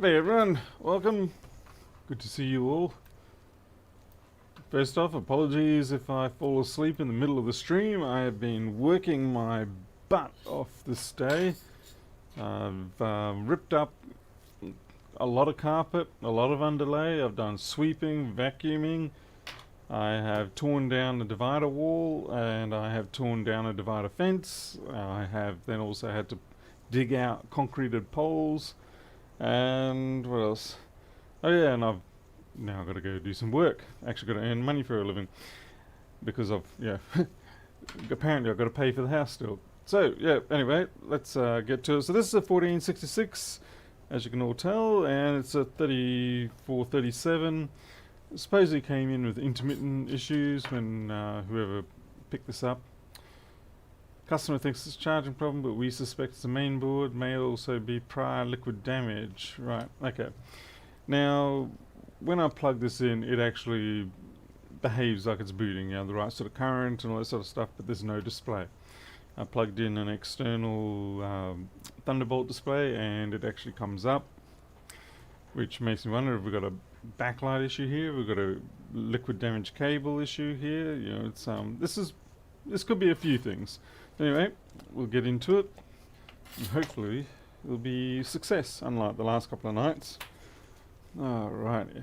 G'day everyone, welcome. Good to see you all. First off, apologies if I fall asleep in the middle of the stream. I have been working my butt off this day. I've ripped up a lot of carpet, a lot of underlay. I've done sweeping, vacuuming. I have torn down the divider wall and I have torn down a divider fence. I have then also had to dig out concreted poles. And what else? Oh yeah, and I've now got to go do some work. Actually got to earn money for a living. Because I've, apparently I've got to pay for the house still. So, yeah, anyway, let's get to it. So this is a 1466, as you can all tell, and it's a 3437. Supposedly came in with intermittent issues when whoever picked this up. Customer thinks it's a charging problem, but we suspect it's a main board. May also be prior liquid damage. Right, okay. Now, when I plug this in, it actually behaves like it's booting, the right sort of current and all that sort of stuff, but there's no display. I plugged in an external Thunderbolt display and it actually comes up, which makes me wonder if we've got a backlight issue here, we've got a liquid damage cable issue here. It's this could be a few things. Anyway, we'll get into it, and hopefully it'll be success, unlike the last couple of nights. Alrighty.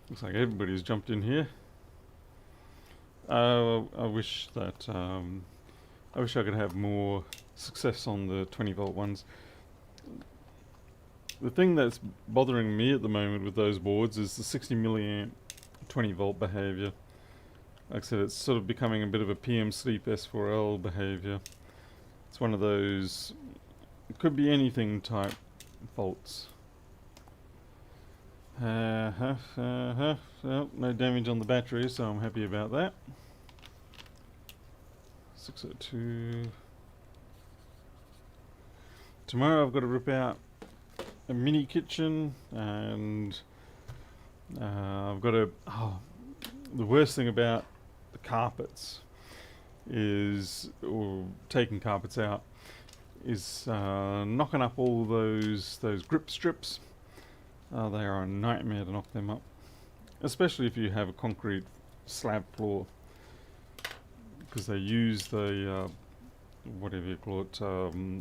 Looks like everybody's jumped in here. I wish that I wish I could have more success on the 20 volt ones. The thing that's bothering me at the moment with those boards is the 60 milliamp 20 volt behavior. Like I said, it's sort of becoming a bit of a PM sleep S4L behavior. It's one of those, it could be anything type faults. Well, no damage on the battery, so I'm happy about that. 602. Tomorrow I've got to rip out a mini kitchen, and I've got to. The worst thing about the carpets is, or taking carpets out, is knocking up all those grip strips. They are a nightmare to knock them up, especially if you have a concrete slab floor, because they use the whatever you call it,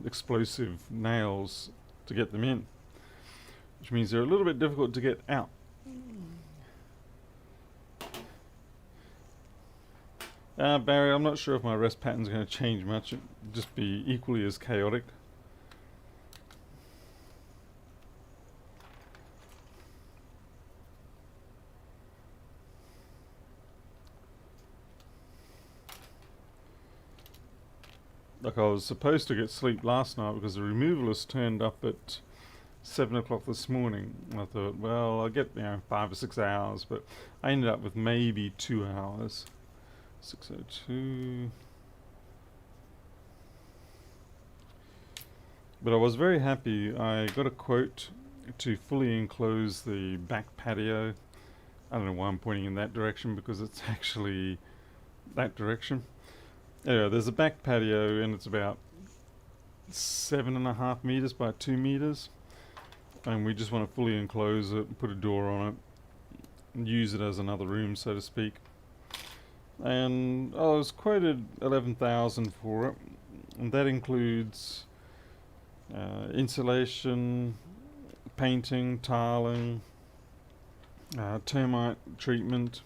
explosive nails to get them in, which means they're a little bit difficult to get out. Barry, I'm not sure if my rest pattern's going to change much. It'll just be equally as chaotic. Like, I was supposed to get sleep last night because the removalist turned up at 7 o'clock this morning. I thought, well, I'll get 5 or 6 hours, but I ended up with maybe 2 hours. 602. But I was very happy. I got a quote to fully enclose the back patio. I don't know why I'm pointing in that direction, because it's actually that direction. Anyway, there's a back patio and it's about 7.5 meters by 2 meters. And we just want to fully enclose it and put a door on it and use it as another room, so to speak. And I was quoted 11,000 for it, and that includes insulation, painting, tiling, termite treatment.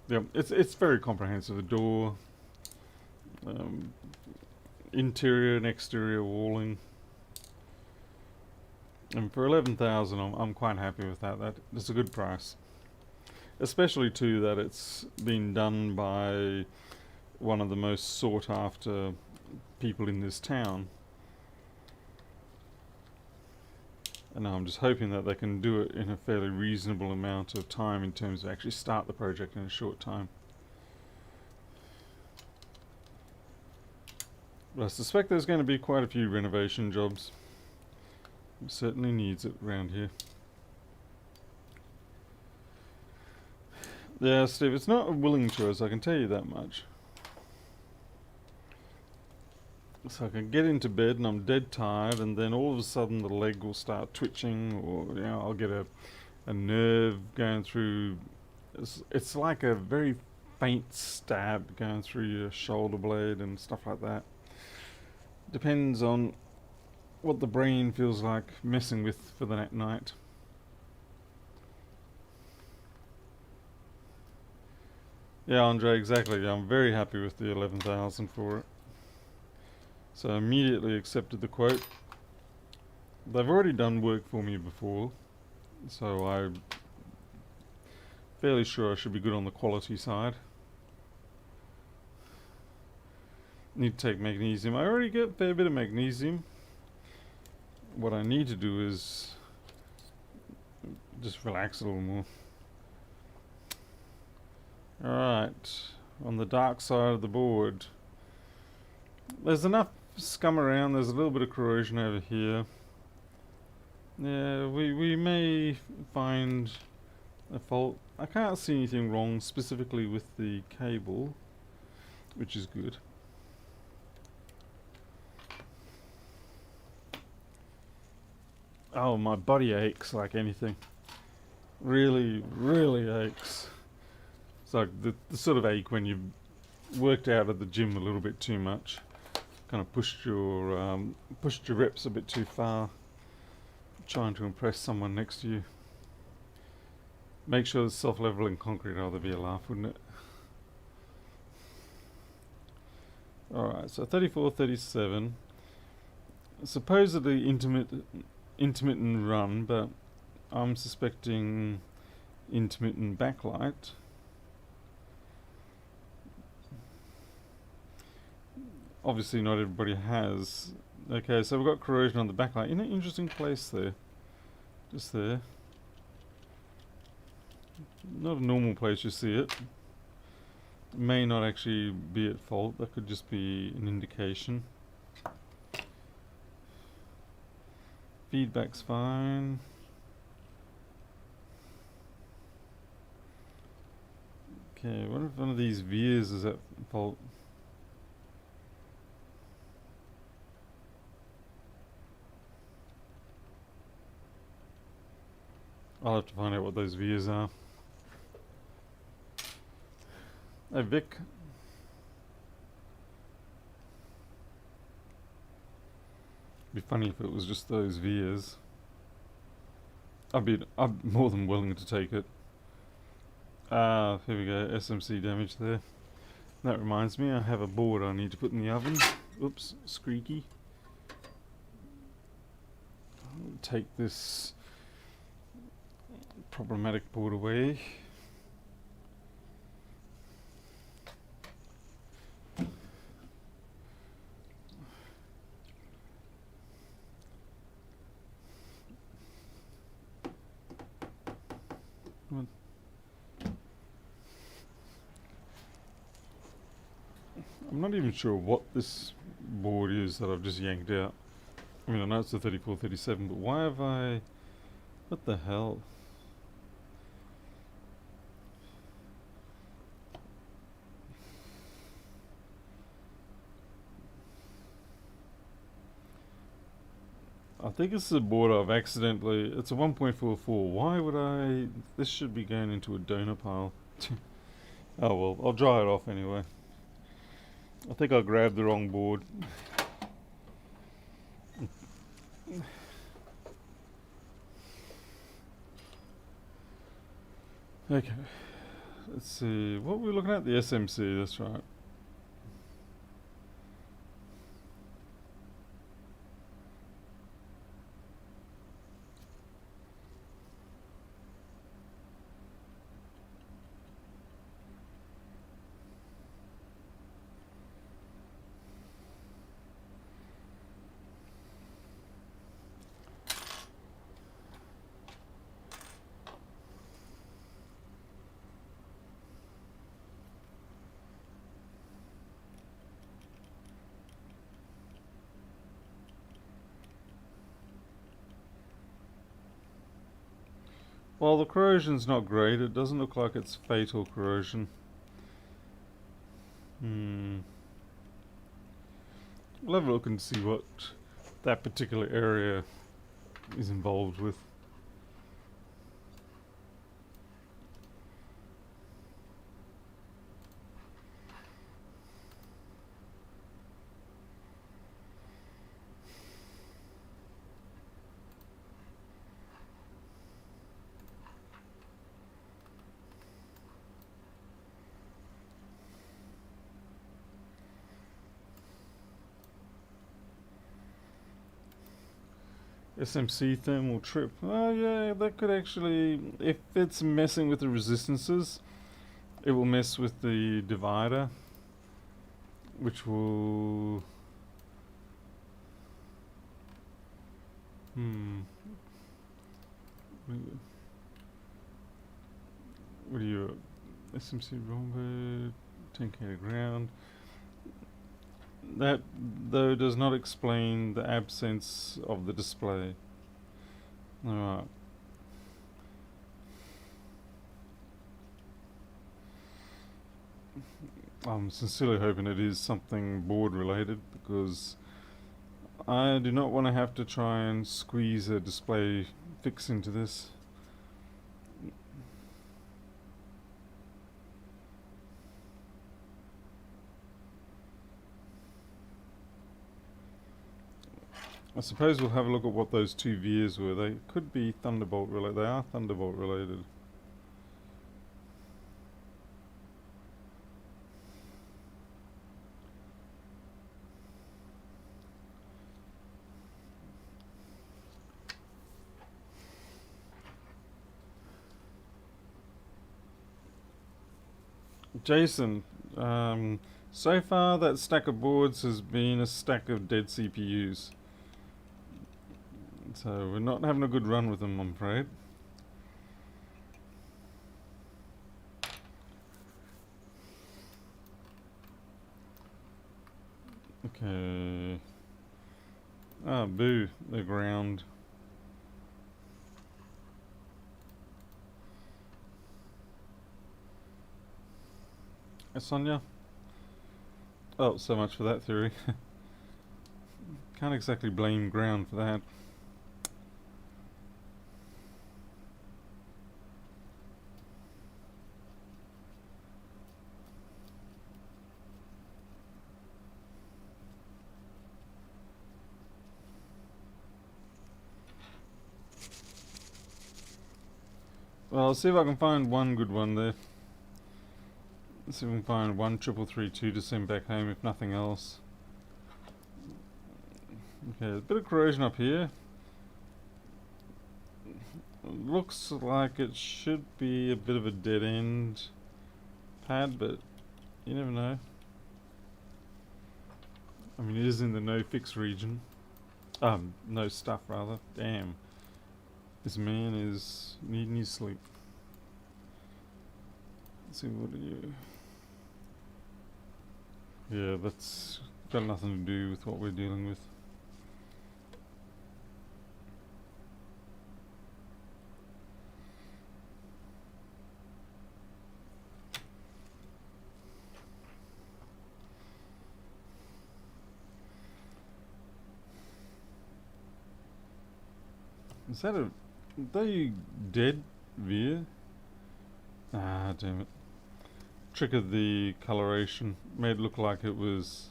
Yeah, it's very comprehensive. The door, interior and exterior walling, and for 11,000, I'm quite happy with that. That's a good price. Especially too that it's been done by one of the most sought after people in this town. And I'm just hoping that they can do it in a fairly reasonable amount of time in terms of actually start the project in a short time. But I suspect there's going to be quite a few renovation jobs. It certainly needs it around here. Yeah, Steve, it's not a willing choice, I can tell you that much. So I can get into bed and I'm dead tired, and then all of a sudden the leg will start twitching, or I'll get a nerve going through. It's like a very faint stab going through your shoulder blade and stuff like that. Depends on what the brain feels like messing with for the night. Yeah, Andre, exactly. I'm very happy with the 11,000 for it. So I immediately accepted the quote. They've already done work for me before, so I'm fairly sure I should be good on the quality side. Need to take magnesium. I already get a fair bit of magnesium. What I need to do is just relax a little more. Alright, on the dark side of the board, there's enough scum around. There's a little bit of corrosion over here. Yeah, we may find a fault. I can't see anything wrong specifically with the cable, which is good. Oh, my body aches like anything. Really, really aches. It's like the sort of ache when you've worked out at the gym a little bit too much. Kind of pushed your reps a bit too far, trying to impress someone next to you. Make sure it's self-leveling concrete. Oh, that'd be a laugh, wouldn't it? Alright, so 34, 37. Supposedly intermittent run, but I'm suspecting intermittent backlight. Obviously not everybody has. Okay, so we've got corrosion on the backlight in an interesting place there. Just there. Not a normal place you see it. May not actually be at fault. That could just be an indication. Feedback's fine. Okay, I wonder if one of these vias is at fault. I'll have to find out what those vias are. Hey Vic. Be funny if it was just those vias. I'm more than willing to take it. Here we go, SMC damage there. That reminds me, I have a board I need to put in the oven. Oops, squeaky. I'll take this problematic board away. I'm not even sure what this board is that I've just yanked out. I mean, I know it's the 34, 37, but why have I... What the hell? I think it's a board I've accidentally... It's a 1.44. Why would I... This should be going into a donor pile. Oh well, I'll dry it off anyway. I think I grabbed the wrong board. Okay. Let's see. What were we looking at? The SMC, that's right. Well, the corrosion's not great. It doesn't look like it's fatal corrosion. We'll have a look and see what that particular area is involved with. SMC thermal trip. Oh yeah, that could actually, if it's messing with the resistances, it will mess with the divider, which will... What are you... SMC rhomboid, 10k to ground. That, though, does not explain the absence of the display. Alright. I'm sincerely hoping it is something board related, because I do not want to have to try and squeeze a display fix into this. I suppose we'll have a look at what those two veers were. They could be Thunderbolt related. They are Thunderbolt related. Jason, so far that stack of boards has been a stack of dead CPUs. So we're not having a good run with them, I'm afraid. Okay. Ah, boo, the ground. Sonia? Oh, so much for that theory. Can't exactly blame ground for that. Well, I'll see if I can find one good one there. Let's see if we can find 13332 to send back home, if nothing else. Okay, there's a bit of corrosion up here. Looks like it should be a bit of a dead end pad, but you never know. I mean, it is in the no fix region. No stuff rather. Damn. This man is needing his sleep. Let's see, what are you... Yeah, that's got nothing to do with what we're dealing with. Is that a... Are you dead, Veer? Ah, damn it. Triggered the coloration. Made it look like it was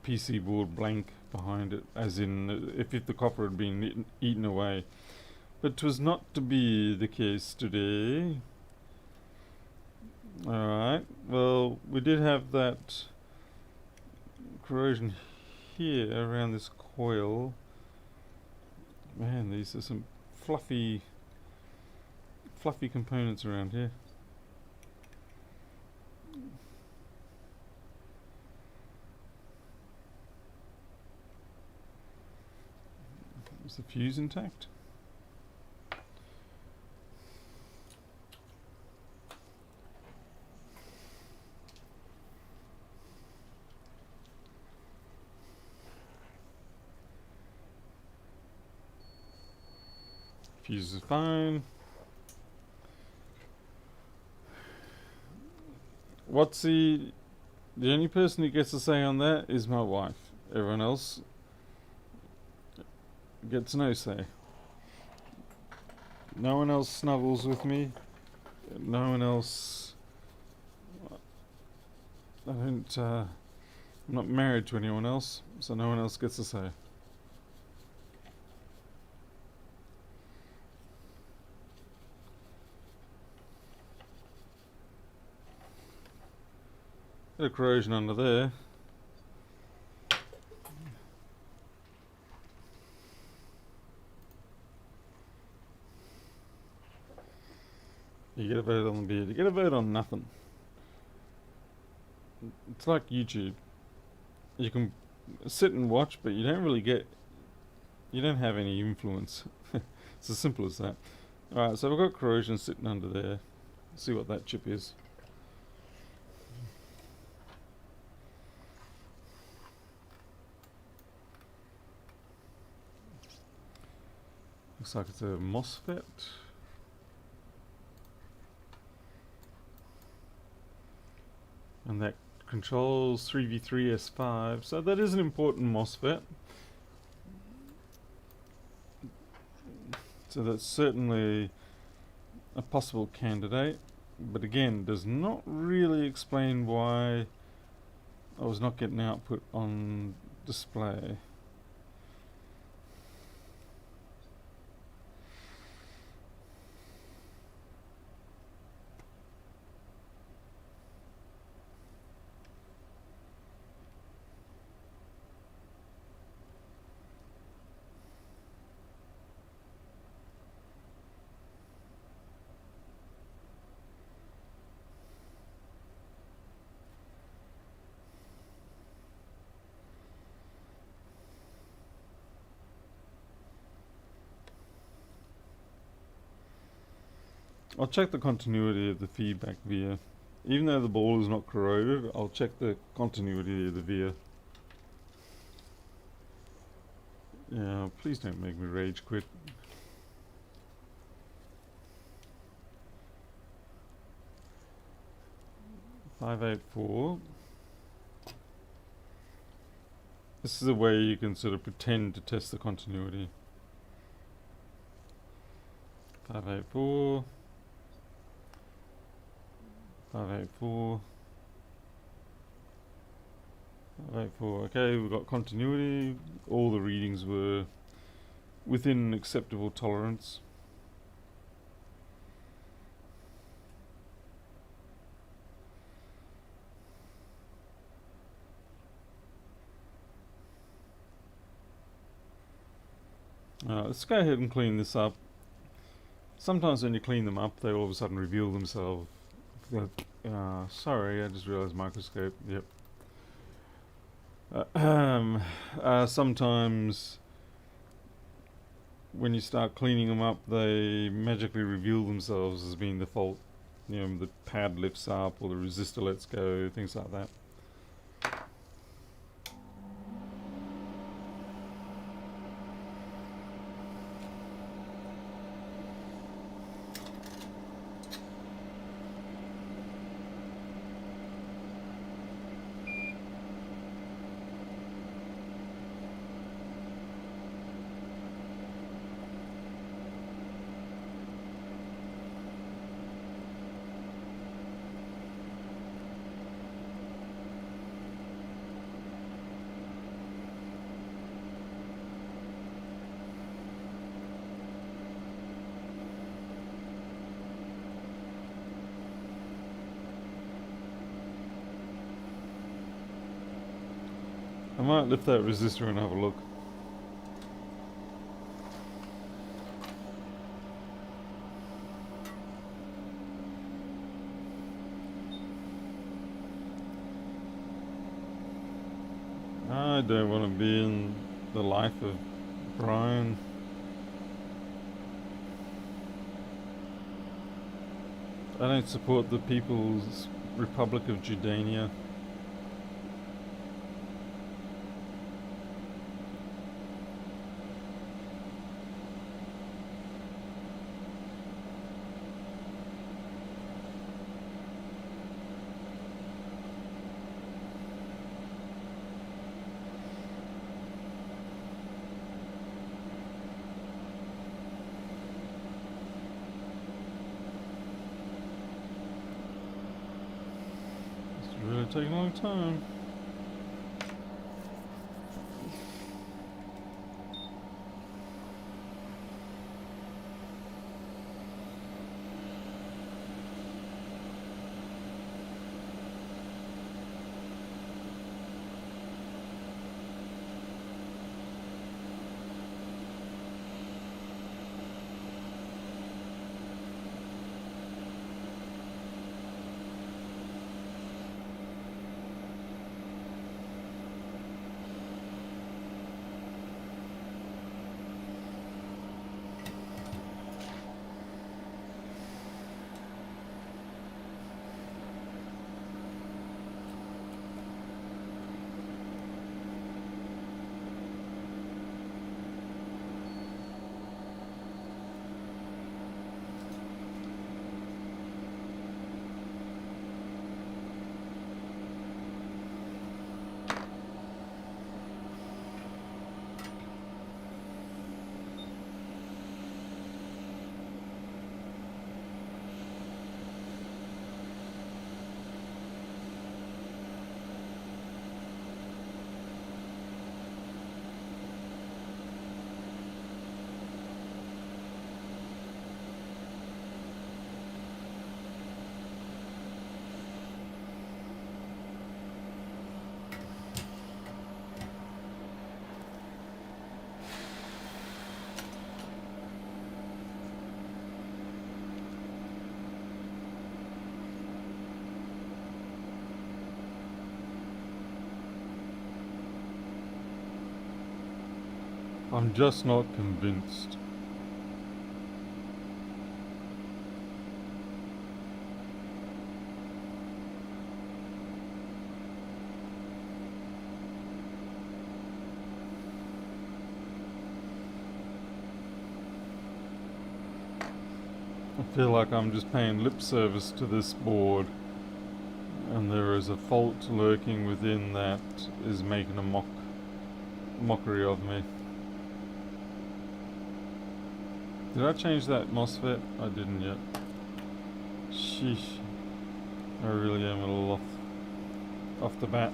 PC board blank behind it, as in if the copper had been eaten away. But 'twas not to be the case today. Alright, well, we did have that corrosion here around this coil. Man, these are some fluffy components around here. Is the fuse intact? Fuse is fine. What's the The only person who gets a say on that is my wife. Everyone else gets no say. No one else snuggles with me. No one else. I don't. I'm not married to anyone else, so no one else gets a say. Bit of corrosion under there. You get a vote on the beard. You get a vote on nothing. It's like YouTube. You can sit and watch, but you don't really get. You don't have any influence. It's as simple as that. Alright, so we've got corrosion sitting under there. Let's see what that chip is. Looks like it's a MOSFET. And that controls 3v3S5, so that is an important MOSFET. So that's certainly a possible candidate, but again, does not really explain why I was not getting output on display. I'll check the continuity of the feedback via. Even though the ball is not corroded, I'll check the continuity of the via. Yeah, please don't make me rage quit. .584. This is a way you can sort of pretend to test the continuity. 584. 584. 584. Okay, we've got continuity. All the readings were within acceptable tolerance. Let's go ahead and clean this up. Sometimes when you clean them up, they all of a sudden reveal themselves. Sorry, I just realized microscope. Yep. Sometimes when you start cleaning them up, they magically reveal themselves as being the fault. You know, the pad lifts up or the resistor lets go, things like that. I might lift that resistor and have a look. I don't want to be in the life of Brian. I don't support the People's Republic of Jordania. really taking a long time. I'm just not convinced. I feel like I'm just paying lip service to this board, and there is a fault lurking within that is making a mockery of me. Did I change that MOSFET? I didn't yet. Sheesh. I really am a little off the bat.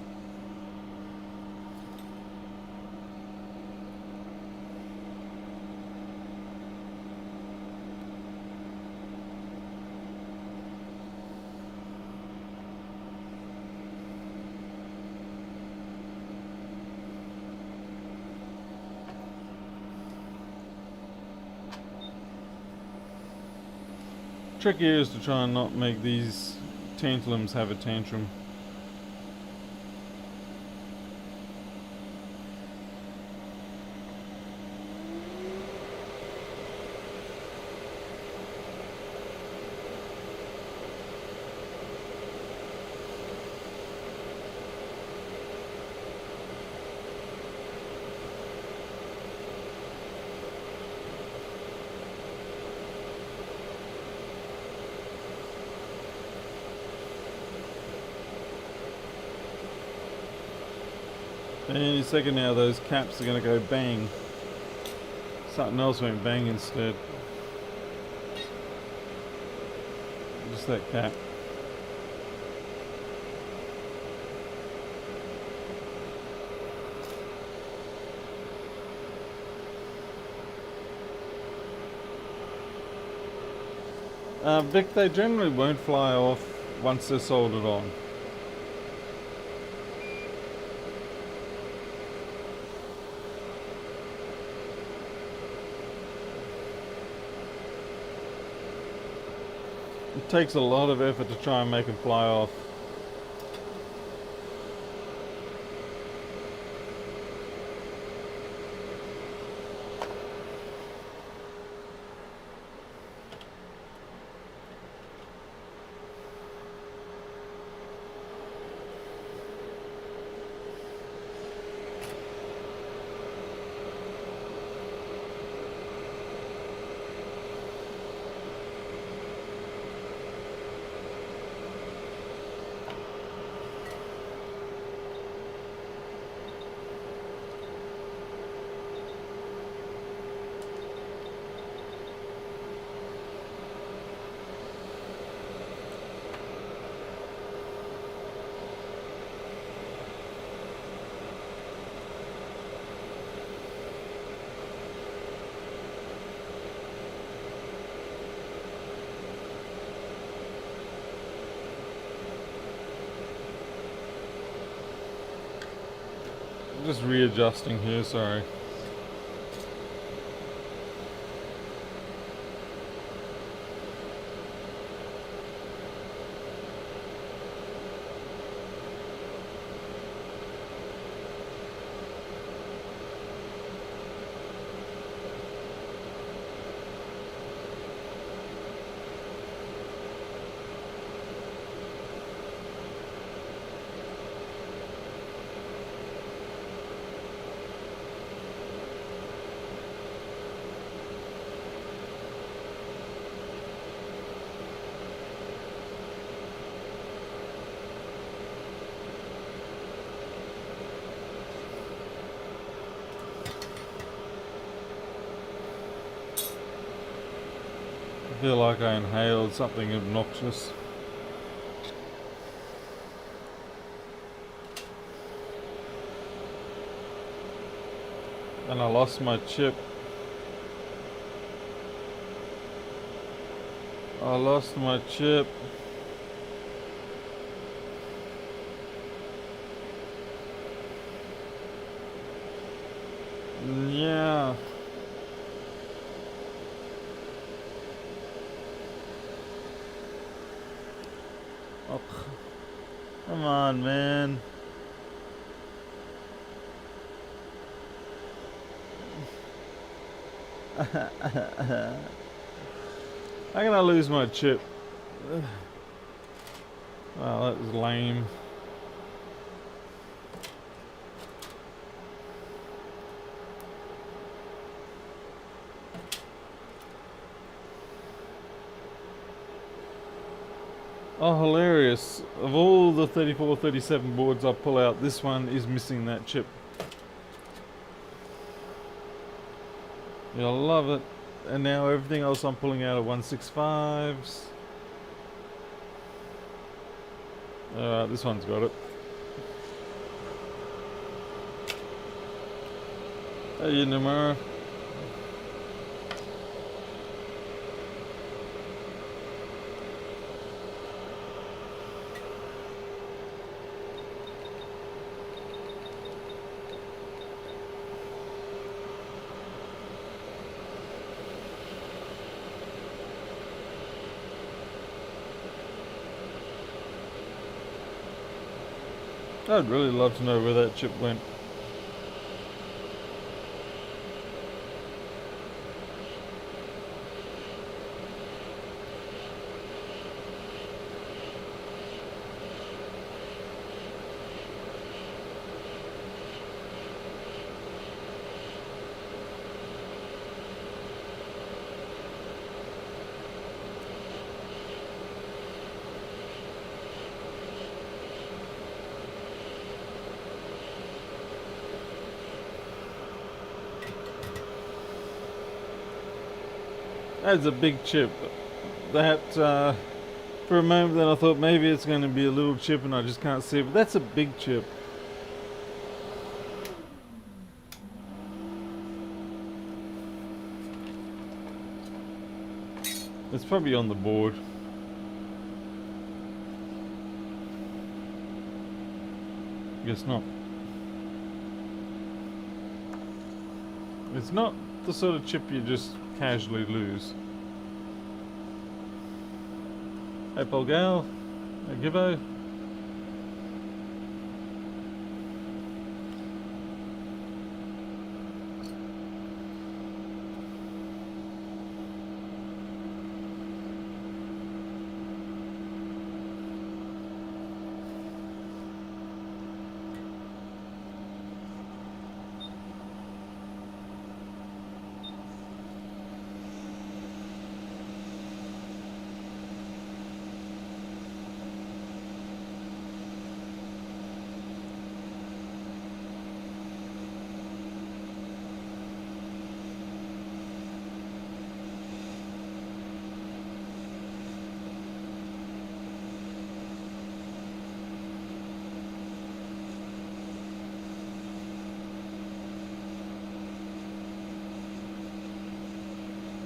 Trick here is to try and not make these tantalums have a tantrum. Any second now those caps are going to go bang. Something else went bang instead. Just that cap. Vic, they generally won't fly off once they're soldered on. It takes a lot of effort to try and make them fly off. Just readjusting here, sorry. I feel like I inhaled something obnoxious. And I lost my chip. I lost my chip. Yeah. Oh, come on, man. How can I lose my chip? Well, that was lame. Oh, hilarious. Of all the 34, 37 boards I pull out, this one is missing that chip. You'll love it. And now everything else I'm pulling out are 165s. This one's got it. Hey, Namara. I'd really love to know where that chip went. That's a big chip. That, for a moment then I thought maybe it's going to be a little chip and I just can't see it, but that's a big chip. It's probably on the board. Guess not. It's not the sort of chip you just casually lose. Hey, Polgal. Hey, Gibbo.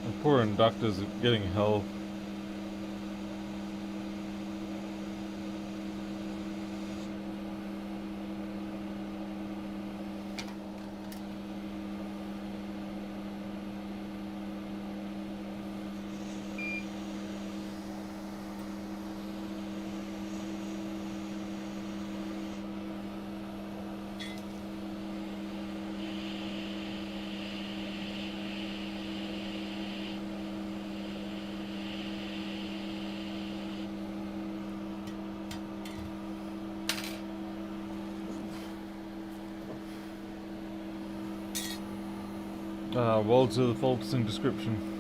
The poor inductors are getting hell. Walter, the fault is in description.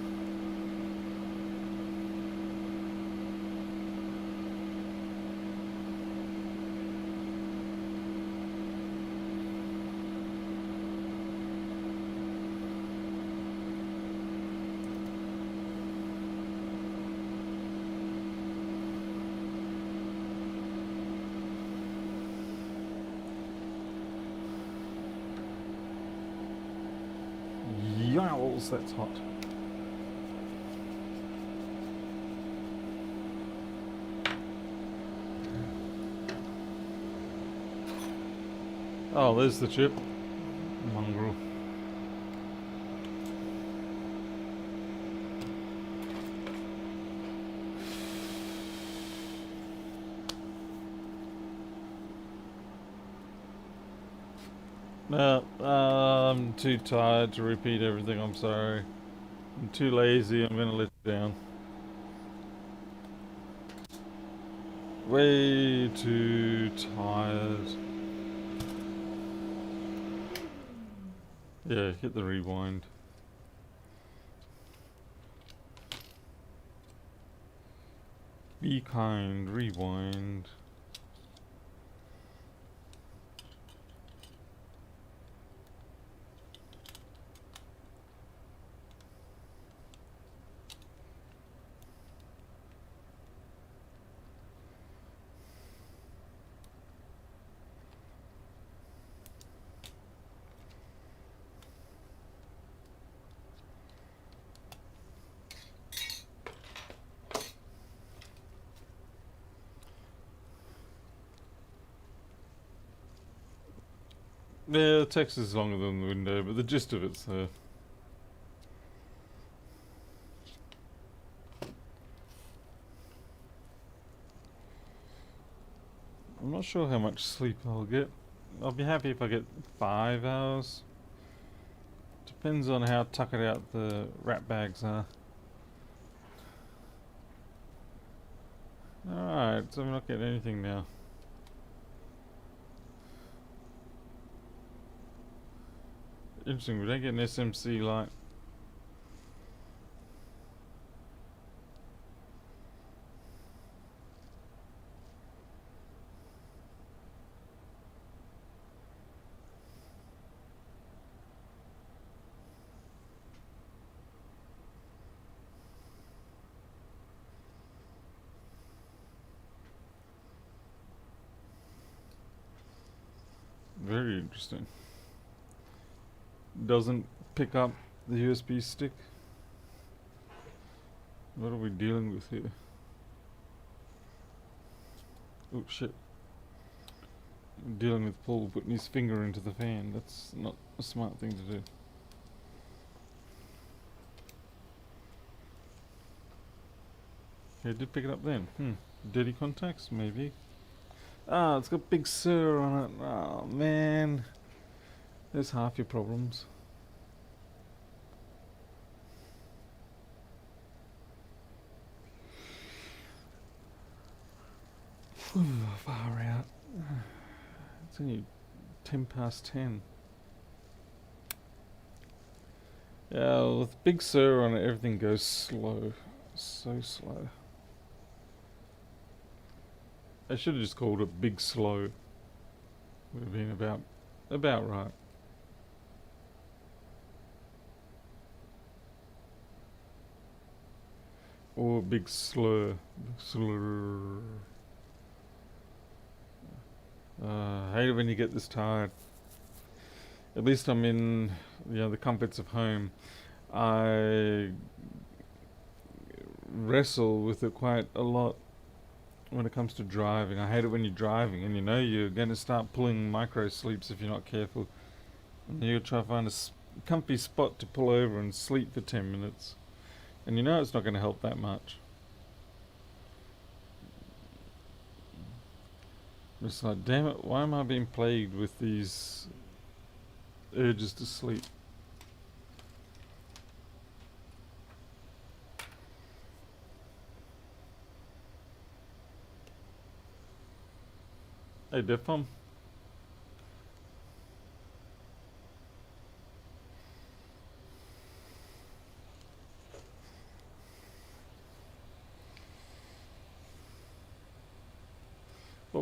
Yowls, that's hot. Oh, there's the chip. Mongrel. No, I'm too tired to repeat everything, I'm sorry. I'm too lazy, I'm gonna let you down. Way too tired. Yeah, hit the rewind. Be kind, rewind. Yeah, the text is longer than the window, but the gist of it's there. I'm not sure how much sleep I'll get. I'll be happy if I get 5 hours. Depends on how tuckered out the rat bags are. Alright, so I'm not getting anything now. Interesting, we don't get an SMC light. Very interesting. Doesn't pick up the USB stick. What are we dealing with here? Oh shit. Dealing with Paul putting his finger into the fan. That's not a smart thing to do. Yeah, it did pick it up then. Dirty contacts, maybe. Ah, it's got Big Sur on it. Oh man. There's half your problems. Far out. It's only 10 past 10. Yeah, with Big Sur on it, everything goes slow. So slow. I should have just called it Big Slow. Would have been about right. Or Big Slur. Big Slur. I hate it when you get this tired. At least I'm in, the comforts of home. I wrestle with it quite a lot when it comes to driving. I hate it when you're driving and you know you're going to start pulling micro sleeps if you're not careful. And you'll try to find a comfy spot to pull over and sleep for 10 minutes. And you know it's not going to help that much. It's like, damn it, why am I being plagued with these urges to sleep? Hey, Defcom.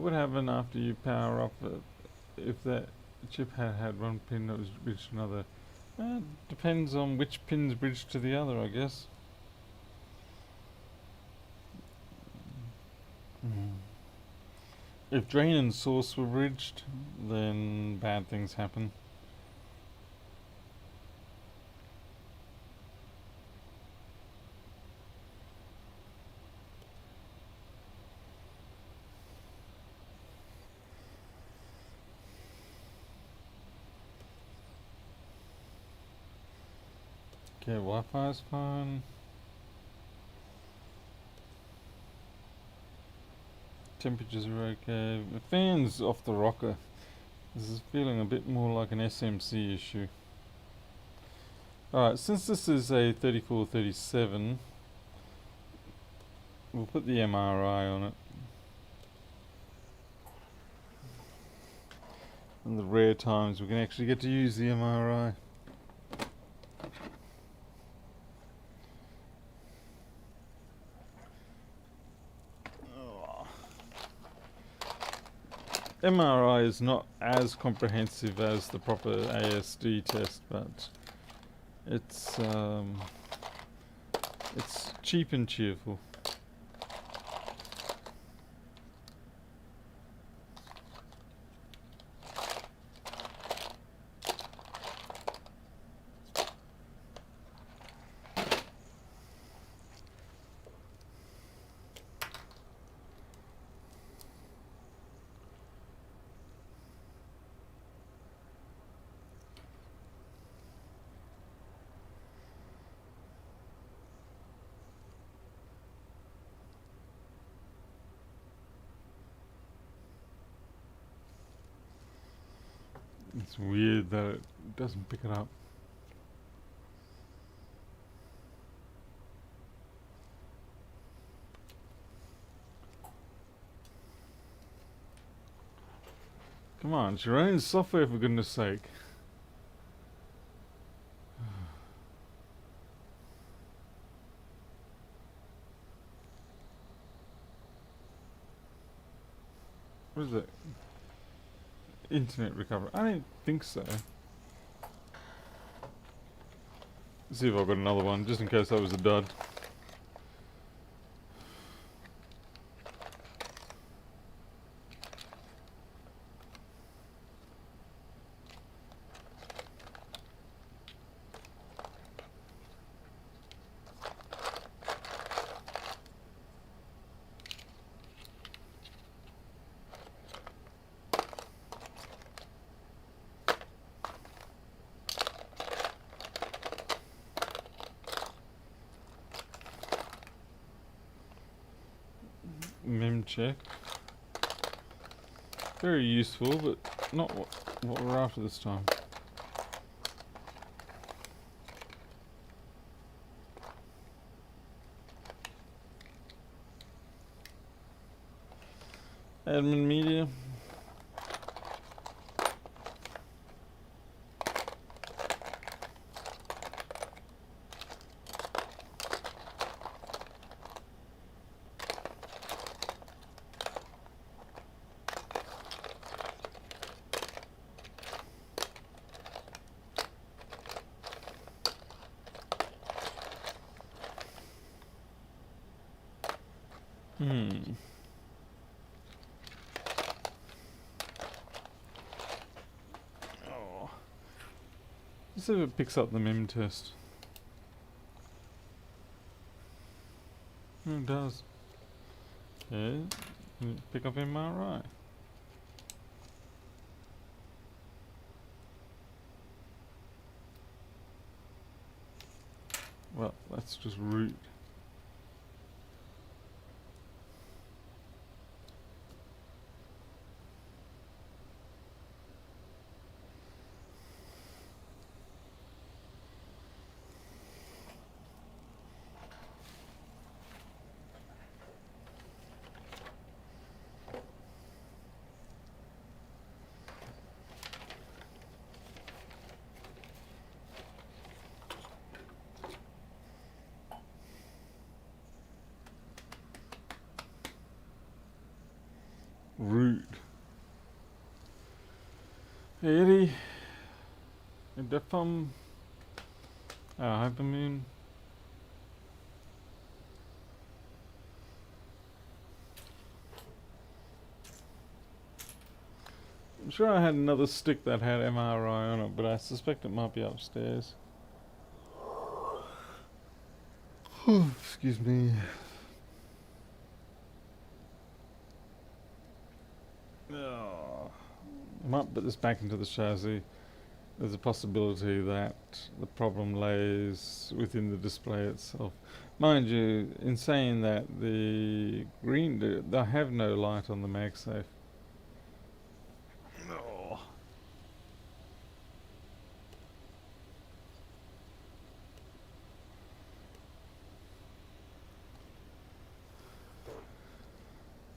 would happen after you power off it if that chip had one pin that was bridged to another? Depends on which pin's bridged to the other, I guess. If drain and source were bridged, then bad things happen. Okay, Wi-Fi is fine. Temperatures are okay. The fan's off the rocker. This is feeling a bit more like an SMC issue. Alright, since this is a 3437, we'll put the MRI on it. And the rare times we can actually get to use the MRI. MRI is not as comprehensive as the proper ASD test, but it's cheap and cheerful. It's weird that it doesn't pick it up. Come on, it's your own software, for goodness sake. What is it? Internet recovery. I don't think so. Let's see if I've got another one, just in case that was a dud. Mem check. Very useful, but not what we're after this time. Admin media. Oh. Let's see if it picks up the mem test. It does. Okay. Pick up MRI. Well, that's just root. Rude. Hey Eddie. Hey Defum. Hypermoon. I'm sure I had another stick that had MRI on it, but I suspect it might be upstairs. Excuse me. Oh. I might put this back into the chassis. There's a possibility that the problem lays within the display itself. Mind you, in saying that, the green, they have no light on the MagSafe. Oh.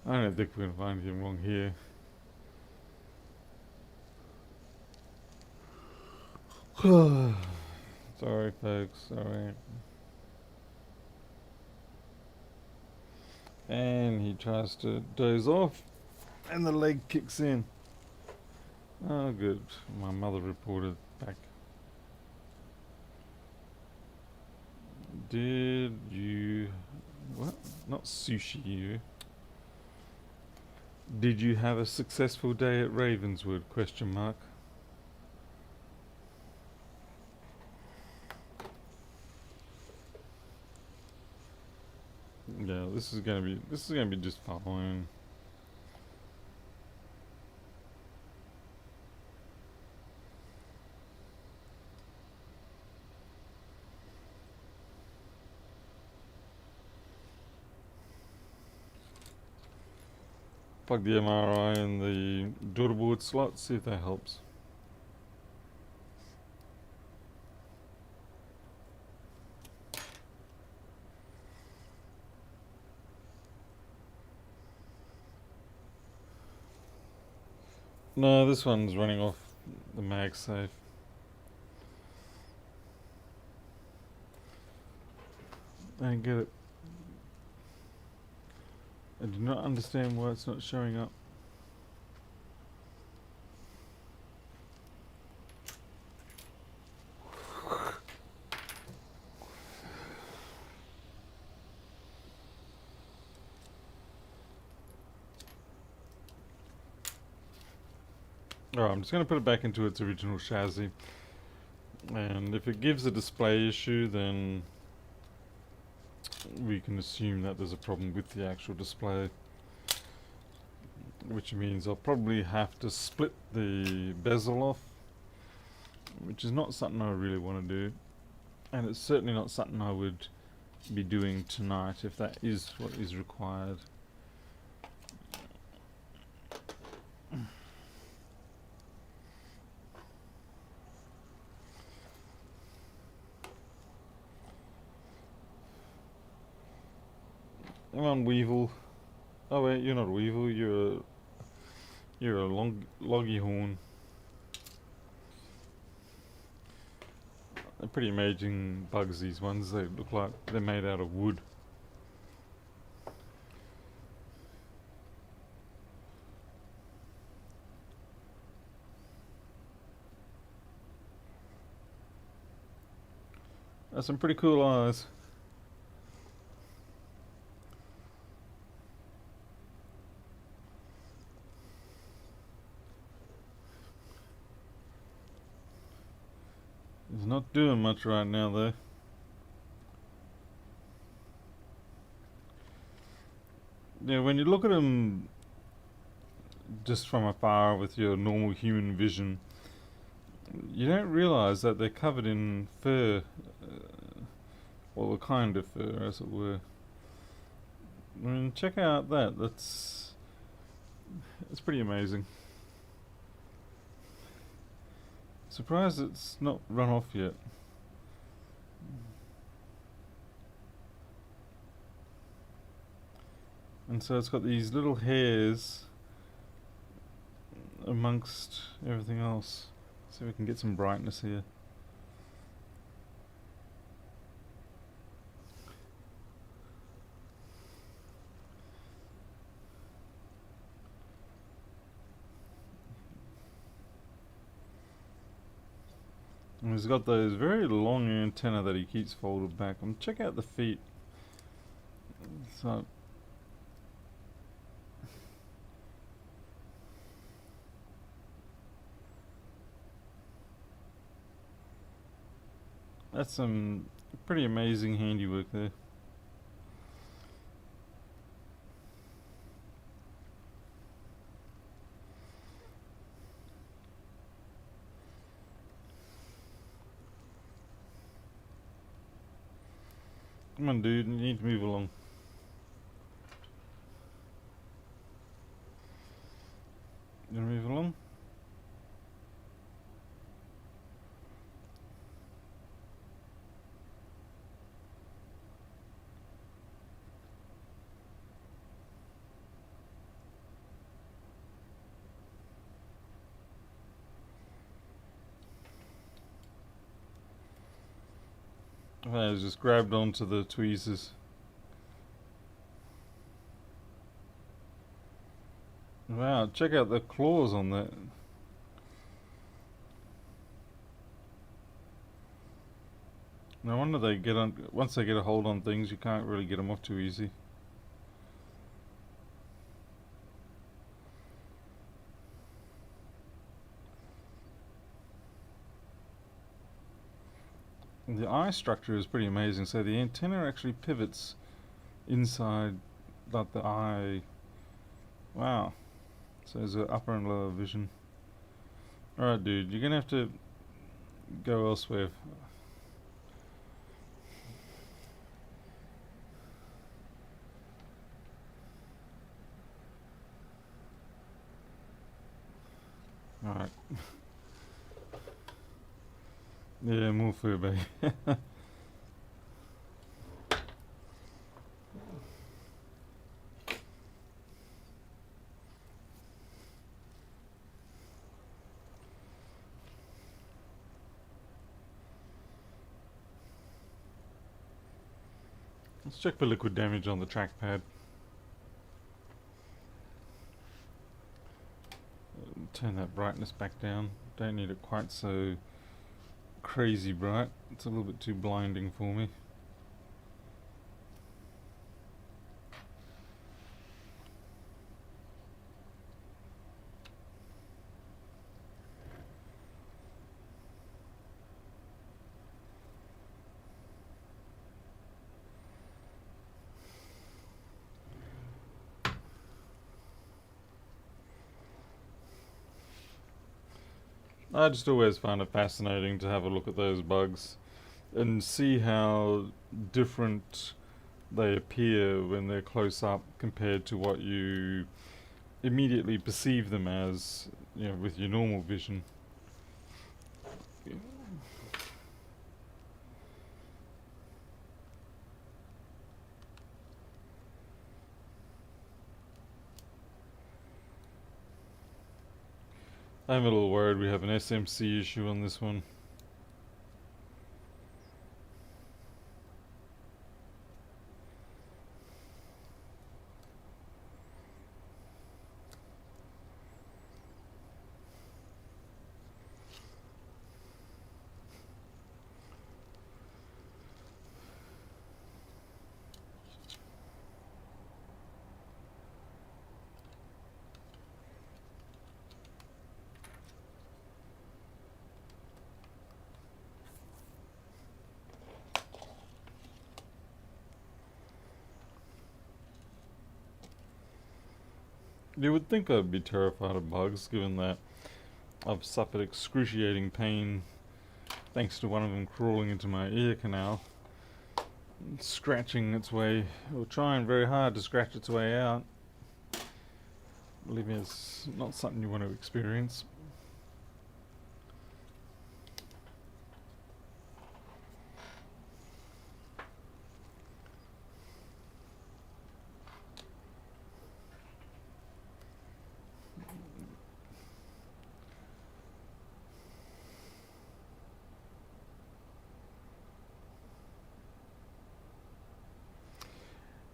I don't think we're going to find anything wrong here. Sorry folks, sorry. And he tries to doze off and the leg kicks in. Oh good, my mother reported back. Did you... what? Not sushi you. Did you have a successful day at Ravenswood? Question mark. Yeah, this is gonna be just fine. Plug the MRI in the daughterboard slot, see if that helps. No, this one's running off the MagSafe. I don't get it. I do not understand why it's not showing up. Alright, I'm just going to put it back into its original chassis. And if it gives a display issue, then we can assume that there's a problem with the actual display. Which means I'll probably have to split the bezel off, which is not something I really want to do. And it's certainly not something I would be doing tonight if that is what is required. Come on, Weevil. Oh wait, you're not a Weevil, you're a loggy horn. They're pretty amazing bugs, these ones. They look like they're made out of wood. That's some pretty cool eyes. He's not doing much right now though. Yeah, when you look at him just from afar with your normal human vision, you don't realise that they're covered in fur, well, a kind of fur, as it were. I mean, check out that. That's pretty amazing. Surprised it's not run off yet. And so it's got these little hairs amongst everything else. See if we can get some brightness here. And he's got those very long antennae that he keeps folded back. Check out the feet. So that's some pretty amazing handiwork there. Come on, dude, you need to move along. You wanna move along? I just grabbed onto the tweezers. Wow, check out the claws on that. No wonder they get on. Once they get a hold on things, you can't really get them off too easy. The eye structure is pretty amazing. So the antenna actually pivots inside like the eye. Wow. So there's an upper and lower vision. Alright, dude, you're gonna have to go elsewhere. Alright. Yeah, more fur, baby. Let's check for liquid damage on the trackpad. Turn that brightness back down. Don't need it quite so crazy bright. It's a little bit too blinding for me. I just always find it fascinating to have a look at those bugs and see how different they appear when they're close up compared to what you immediately perceive them as, you know, with your normal vision. I'm a little worried we have an SMC issue on this one. You would think I'd be terrified of bugs, given that I've suffered excruciating pain thanks to one of them crawling into my ear canal, scratching its way, or trying very hard to scratch its way out. Believe me, it's not something you want to experience.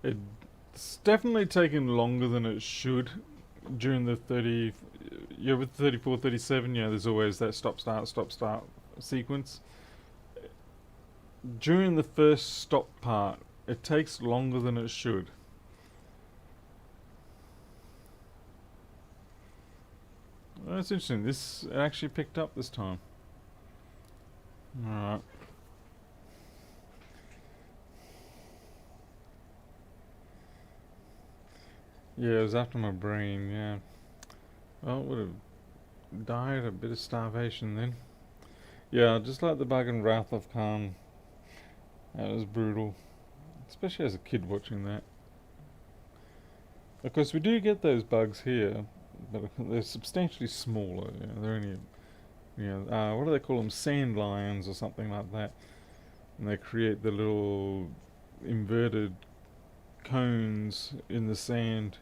It's definitely taken longer than it should during the 30. Yeah, with 34, 37, yeah, there's always that stop start sequence. During the first stop part, it takes longer than it should. Well, that's interesting. This actually picked up this time. Alright. Yeah, it was after my brain, yeah. Well, it would have died a bit of starvation then. Yeah, just like the bug in Wrath of Khan. That was brutal. Especially as a kid watching that. Of course, we do get those bugs here, but they're substantially smaller. You know, they're only, what do they call them? Sand lions or something like that. And they create the little inverted cones in the sand.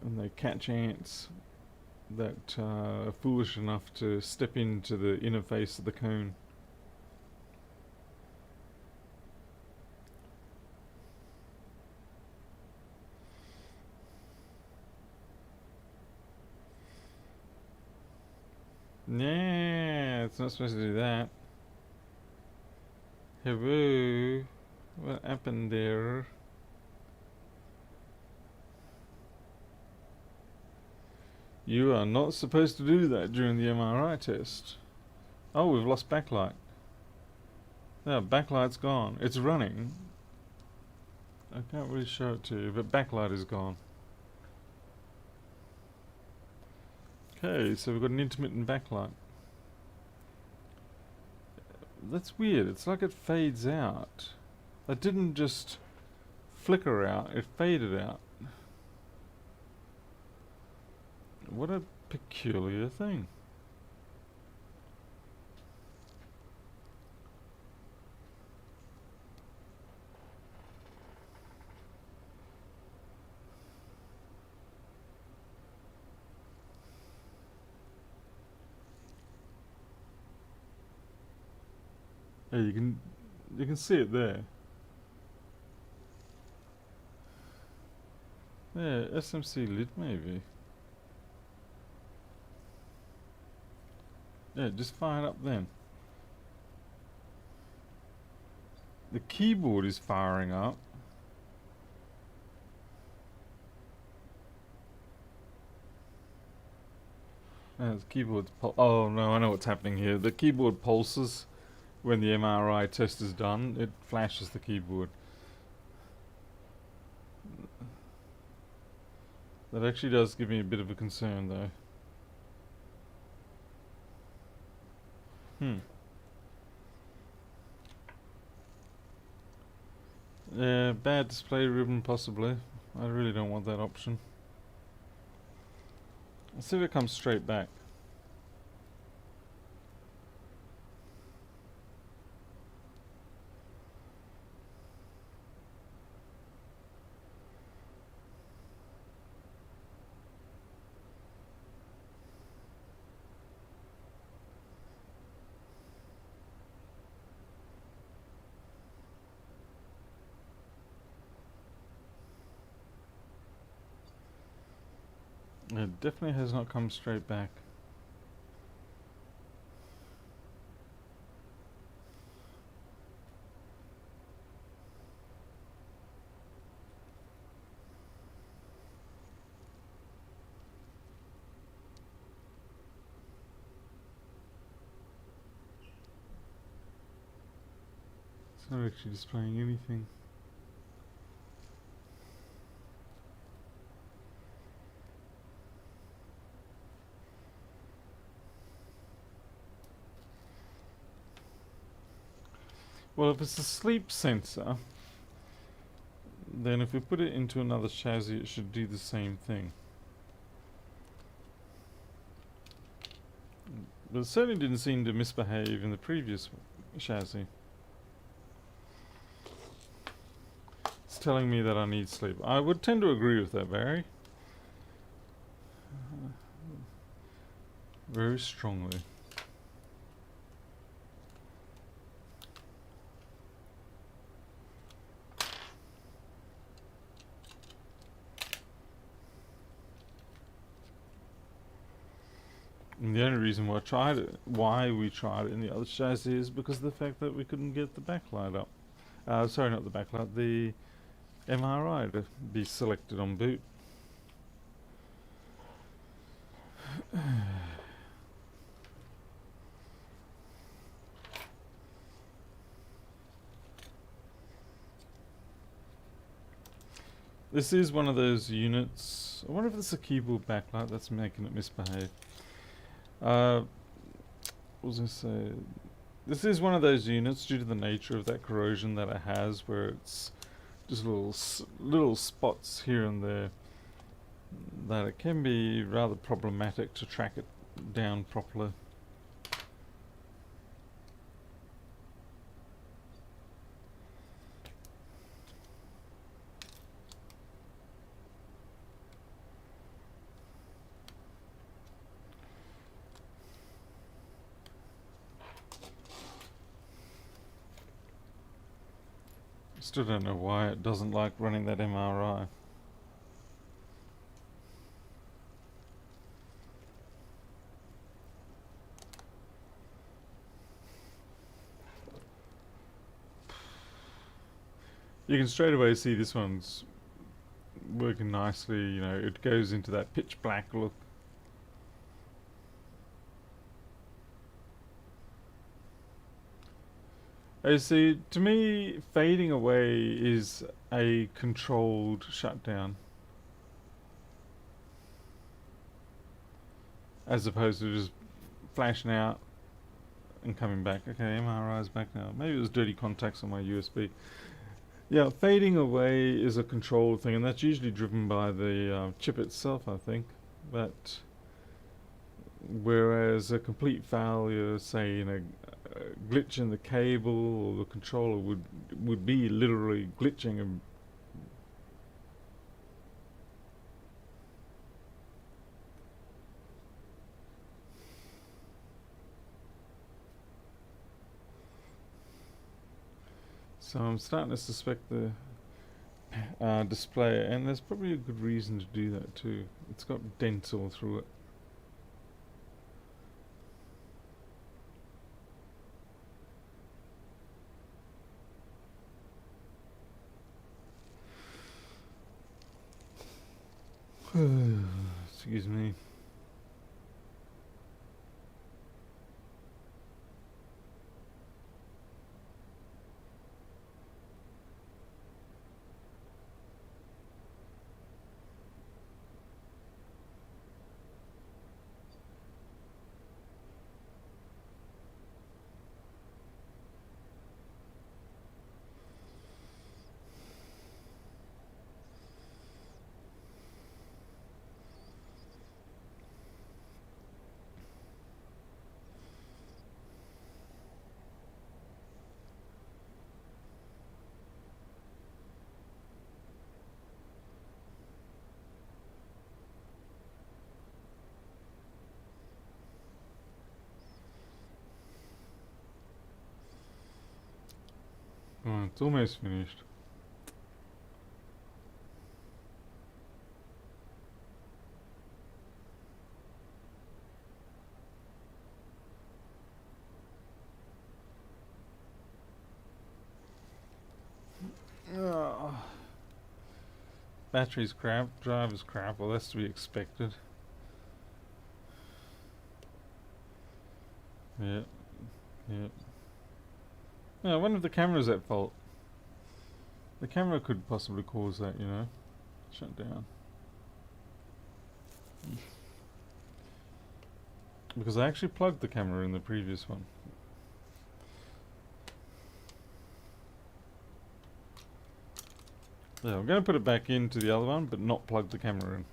And they catch ants that are foolish enough to step into the inner face of the cone. Yeah, it's not supposed to do that. Hello? What happened there? You are not supposed to do that during the MRI test. Oh, we've lost backlight. Yeah, backlight's gone. It's running. I can't really show it to you, but backlight is gone. Okay, so we've got an intermittent backlight. That's weird. It's like it fades out. It didn't just flicker out, it faded out. What a peculiar thing. Yeah, you can see it there. Yeah, SMC lit maybe. Yeah, just fire it up then. The keyboard is firing up. The keyboard's oh no, I know what's happening here. The keyboard pulses when the MRI test is done. It flashes the keyboard. That actually does give me a bit of a concern though. Yeah, bad display ribbon possibly. I really don't want that option. Let's see if it comes straight back. It definitely has not come straight back. It's not actually displaying anything. Well, if it's a sleep sensor, then if we put it into another chassis, it should do the same thing. But it certainly didn't seem to misbehave in the previous chassis. It's telling me that I need sleep. I would tend to agree with that, Barry. Very strongly. And the only reason why we tried it in the other chassis is because of the fact that we couldn't get the backlight up. Sorry, not the backlight, the MRI to be selected on boot. This is one of those units. I wonder if it's a keyboard backlight that's making it misbehave. What was I say? This is one of those units, due to the nature of that corrosion that it has, where it's just little spots here and there, that it can be rather problematic to track it down properly. Still don't know why it doesn't like running that MRI. You can straight away see this one's working nicely, you know, it goes into that pitch black look. You see, to me, fading away is a controlled shutdown, as opposed to just flashing out and coming back. Okay, MRI's back now. Maybe it was dirty contacts on my USB. Yeah, fading away is a controlled thing, and that's usually driven by the chip itself, I think. But whereas a complete failure, say in a glitch in the cable or the controller, would be literally glitching and so I'm starting to suspect the display, and there's probably a good reason to do that too. It's got dents all through it. Excuse me. Oh, it's almost finished. Battery's crap, driver's crap, well that's to be expected. Yep, yep. I wonder if the camera's at fault. The camera could possibly cause that, you know. Shut down. Because I actually plugged the camera in the previous one. Yeah, I'm going to put it back into the other one, but not plug the camera in.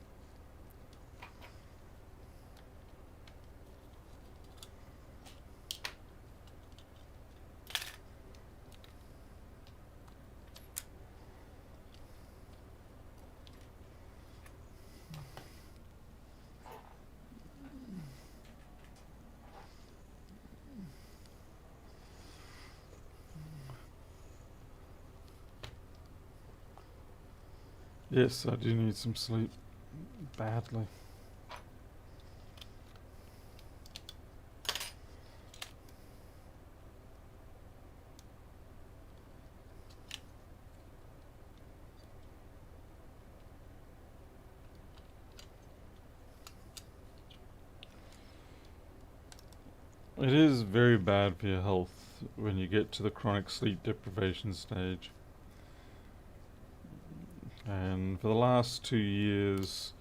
Yes, I do need some sleep badly. It is very bad for your health when you get to the chronic sleep deprivation stage. And for the last 2 years,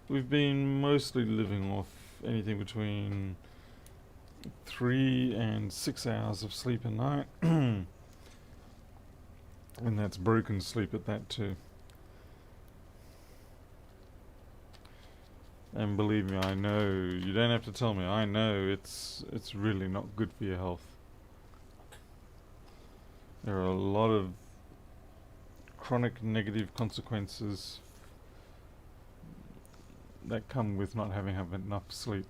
we've been mostly living off anything between 3 and 6 hours of sleep a night. And that's broken sleep at that too. And believe me, I know, you don't have to tell me, I know it's really not good for your health. There are a lot of chronic negative consequences that come with not having enough sleep.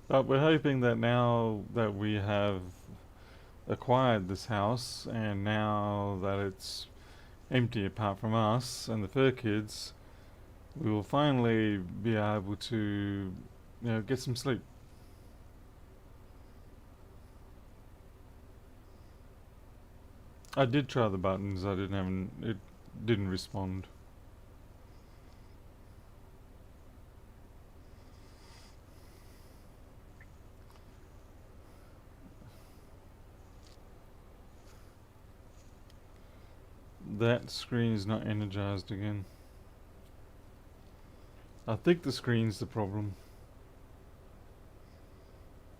But we're hoping that now that we have acquired this house, and now that it's empty apart from us and the fur kids, we will finally be able to, get some sleep. I did try the buttons. It didn't respond. That screen is not energized again. I think the screen's the problem.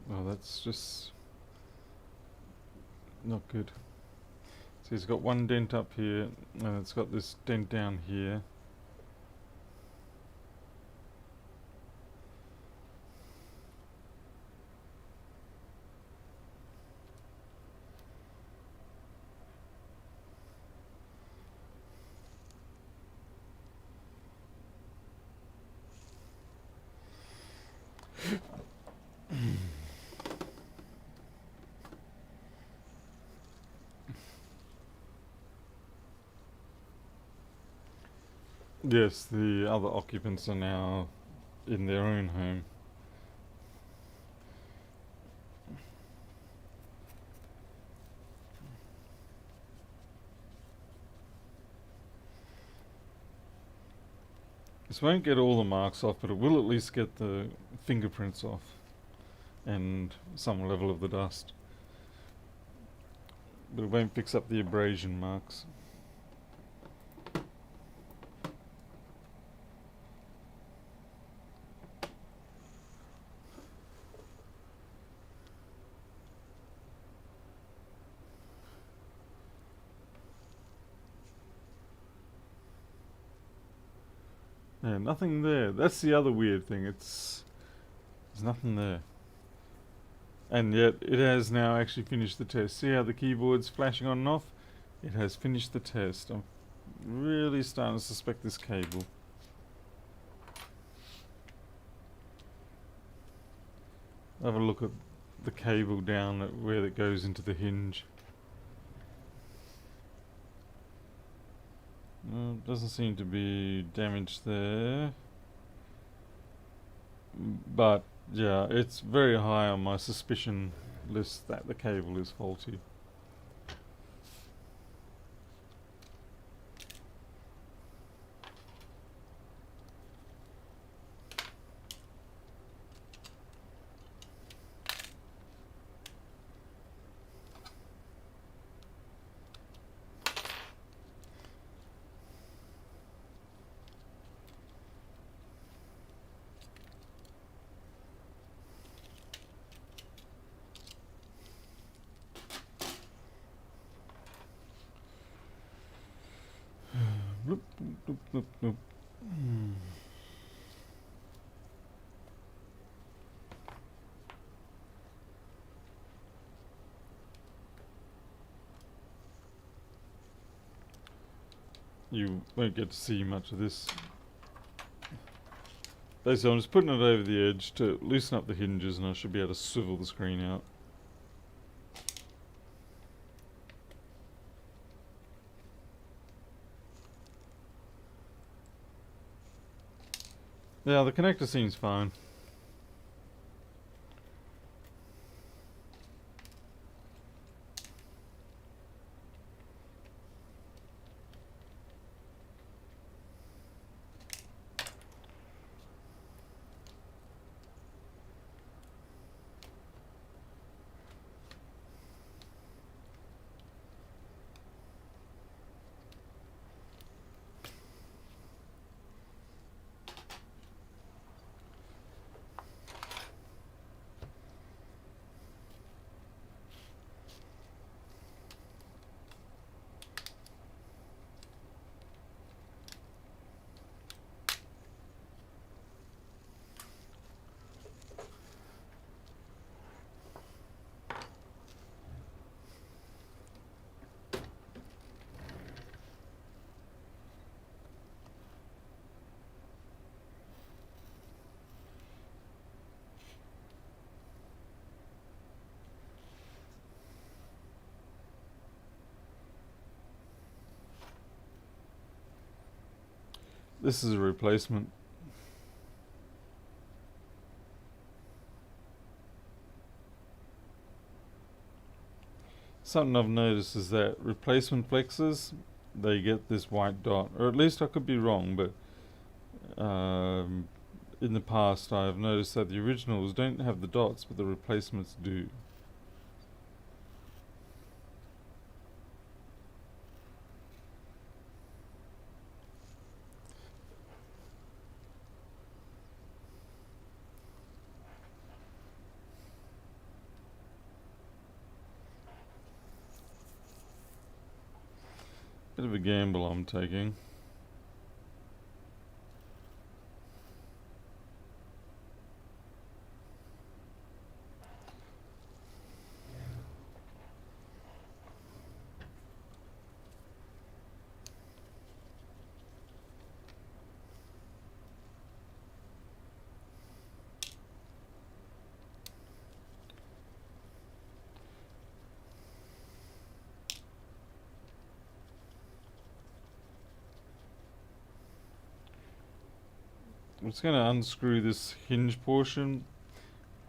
Well, that's just not good. See, it's got one dent up here, and it's got this dent down here. Yes, the other occupants are now in their own home. This won't get all the marks off, but it will at least get the fingerprints off and some level of the dust. But it won't fix up the abrasion marks. Yeah, nothing there. That's the other weird thing. There's nothing there. And yet it has now actually finished the test. See how the keyboard's flashing on and off? It has finished the test. I'm really starting to suspect this cable. Have a look at the cable down at where it goes into the hinge. Doesn't seem to be damaged there. But yeah, it's very high on my suspicion list that the cable is faulty. Bloop, bloop, bloop, bloop, bloop. You won't get to see much of this. Basically, I'm just putting it over the edge to loosen up the hinges, and I should be able to swivel the screen out. Yeah, the connector seems fine. This is a replacement. Something I've noticed is that replacement flexes, they get this white dot, or at least I could be wrong, but in the past I've noticed that the originals don't have the dots, but the replacements do. Bit of a gamble I'm taking. I'm just going to unscrew this hinge portion,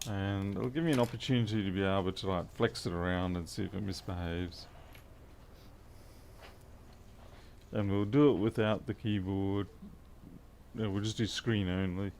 and it'll give me an opportunity to be able to like flex it around and see if it misbehaves. And we'll do it without the keyboard. No, we'll just do screen only.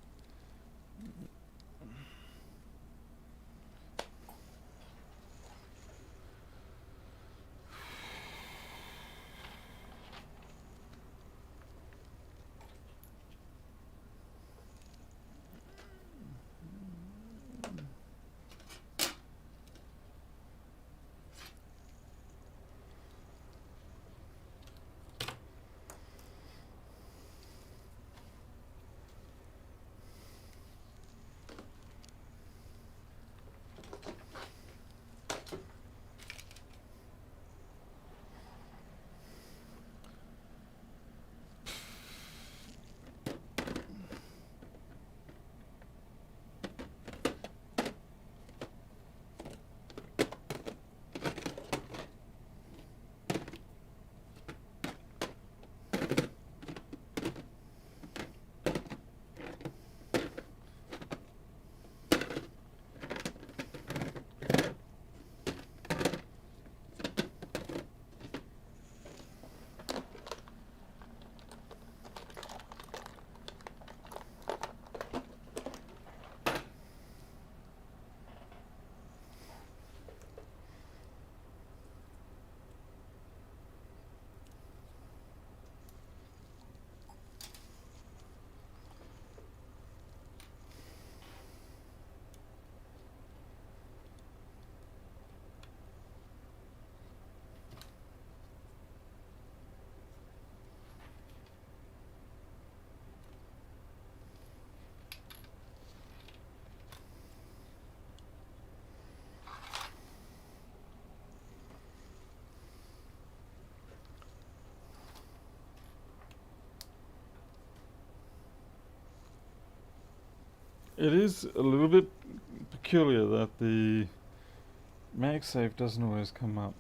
It is a little bit peculiar that the MagSafe doesn't always come up.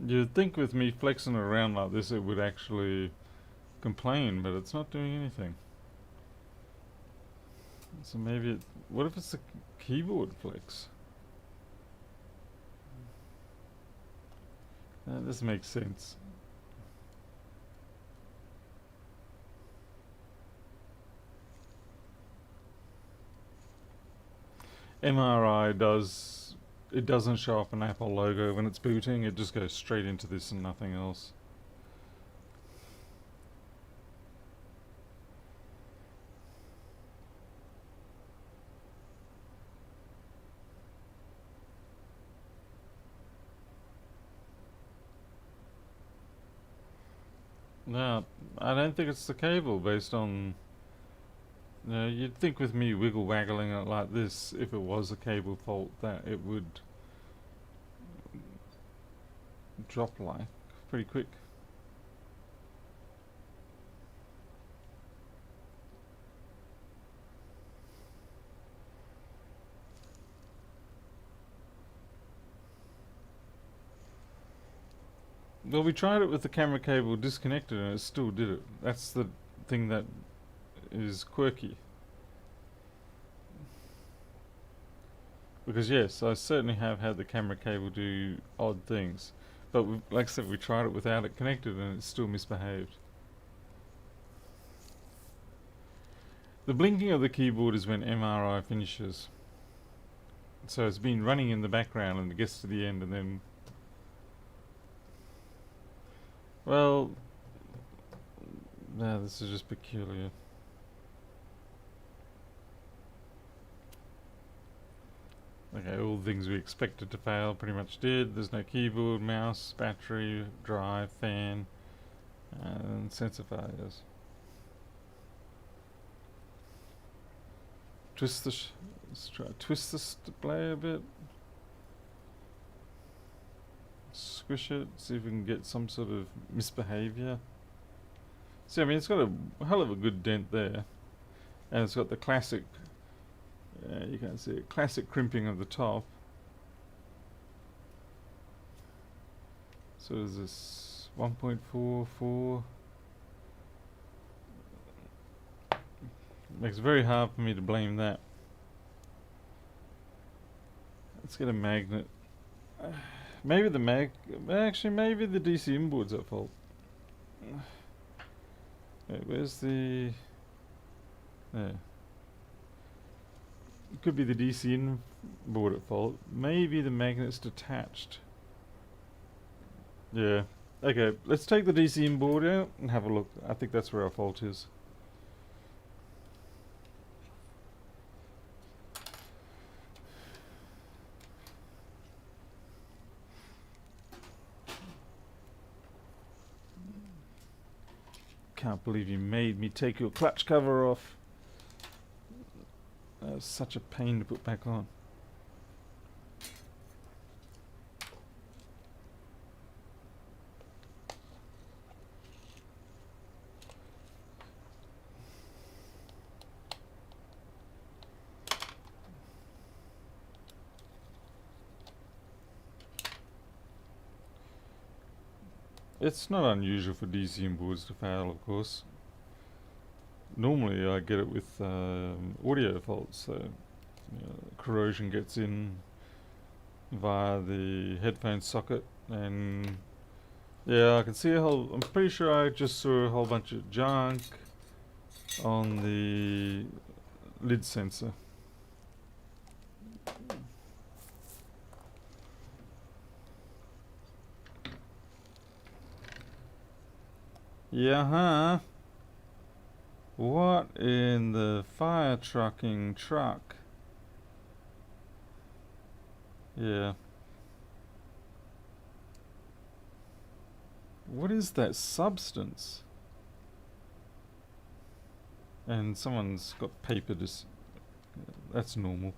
You'd think with me flexing it around like this it would actually complain, but it's not doing anything. So maybe it... what if it's a keyboard flex? This makes sense. MRI does, it doesn't show up an Apple logo when it's booting, it just goes straight into this and nothing else. No, I don't think it's the cable based on... No, you'd think with me wiggle waggling it like this, if it was a cable fault, that it would drop like pretty quick. Well, we tried it with the camera cable disconnected and it still did it. That's the thing that is quirky. Because yes, I certainly have had the camera cable do odd things. But like I said, we tried it without it connected and it still misbehaved. The blinking of the keyboard is when MRI finishes. So it's been running in the background and it gets to the end and then... Well... No, this is just peculiar. Okay, all the things we expected to fail pretty much did. There's no keyboard, mouse, battery, drive, fan, and sensor failures. Let's try twist the display a bit. Squish it, see if we can get some sort of misbehavior. See, I mean, it's got a hell of a good dent there. And it's got the classic, you can see it, classic crimping of the top. So is this 1.44? Makes it very hard for me to blame that. Let's get a magnet. Maybe the actually maybe the DC inboard's at fault. Wait, where's the... There. It could be the DC inboard at fault. Maybe the magnet's detached. Yeah. Okay, let's take the DC inboard out and have a look. I think that's where our fault is. Can't believe you made me take your clutch cover off. That was such a pain to put back on. It's not unusual for DC inboards to fail, of course. Normally I get it with audio faults, so corrosion gets in via the headphone socket, and yeah, I can see I'm pretty sure I just saw a whole bunch of junk on the lid sensor. Yeah, huh? What in the fire trucking truck? Yeah. What is that substance? And someone's got paper just... That's normal.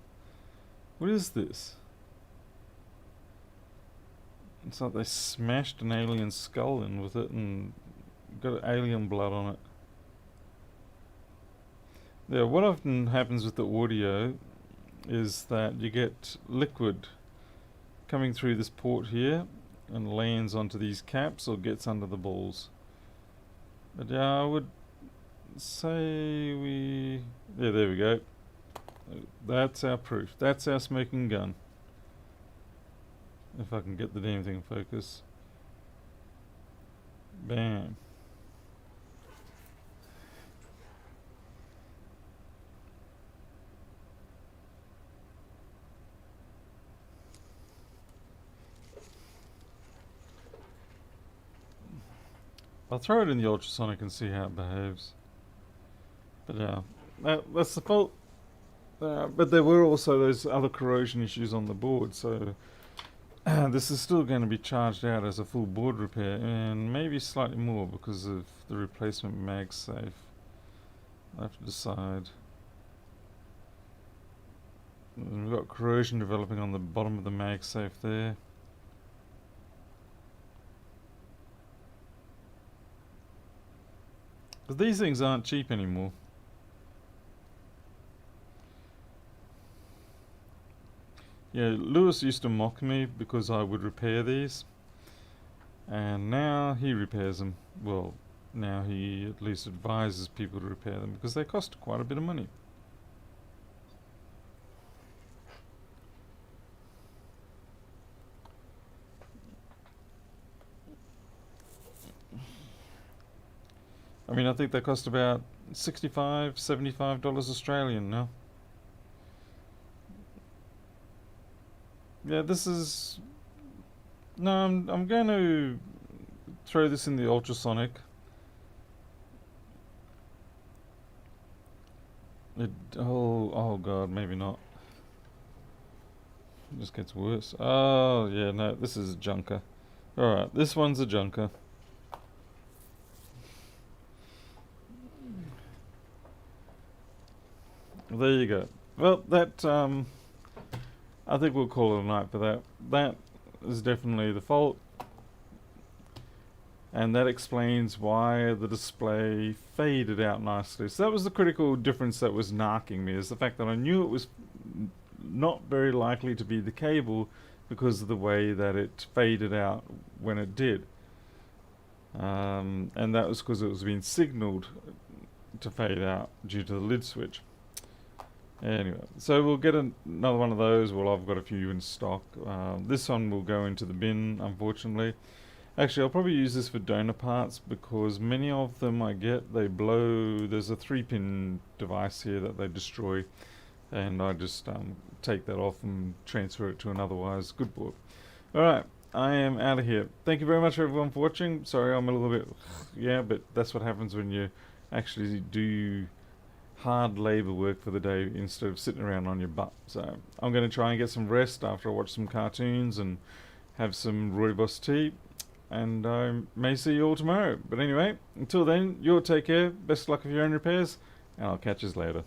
What is this? It's like they smashed an alien skull in with it and got alien blood on it. Yeah, what often happens with the audio is that you get liquid coming through this port here and lands onto these caps or gets under the balls. But yeah, I would say we... Yeah, there we go. That's our proof. That's our smoking gun. If I can get the damn thing in focus. Bam. I'll throw it in the ultrasonic and see how it behaves. But yeah, that's the fault. But there were also those other corrosion issues on the board, so this is still going to be charged out as a full board repair, and maybe slightly more because of the replacement MagSafe. I have to decide. And we've got corrosion developing on the bottom of the MagSafe there. But these things aren't cheap anymore. Yeah, Lewis used to mock me because I would repair these, and now he repairs them. Well, now he at least advises people to repair them because they cost quite a bit of money. I mean, I think they cost about $65, $75 Australian now. Yeah, this is... No, I'm going to throw this in the ultrasonic. Oh god, maybe not. It just gets worse. Oh, yeah, no, this is a junker. Alright, this one's a junker. There you go. Well, that, I think we'll call it a night for that. That is definitely the fault. And that explains why the display faded out nicely. So that was the critical difference that was narking me, is the fact that I knew it was not very likely to be the cable because of the way that it faded out when it did. And that was because it was being signaled to fade out due to the lid switch. Anyway, so we'll get another one of those. Well, I've got a few in stock. This one will go into the bin, unfortunately. Actually, I'll probably use this for donor parts because many of them I get, they blow. There's a 3-pin device here that they destroy, and I just take that off and transfer it to an otherwise good board. Alright, I am out of here. Thank you very much everyone for watching. Sorry I'm a little bit... yeah, but that's what happens when you actually do hard labour work for the day instead of sitting around on your butt. So I'm going to try and get some rest after I watch some cartoons and have some rooibos tea, and I may see you all tomorrow. But anyway, until then, you all take care, best luck with your own repairs, and I'll catch you later.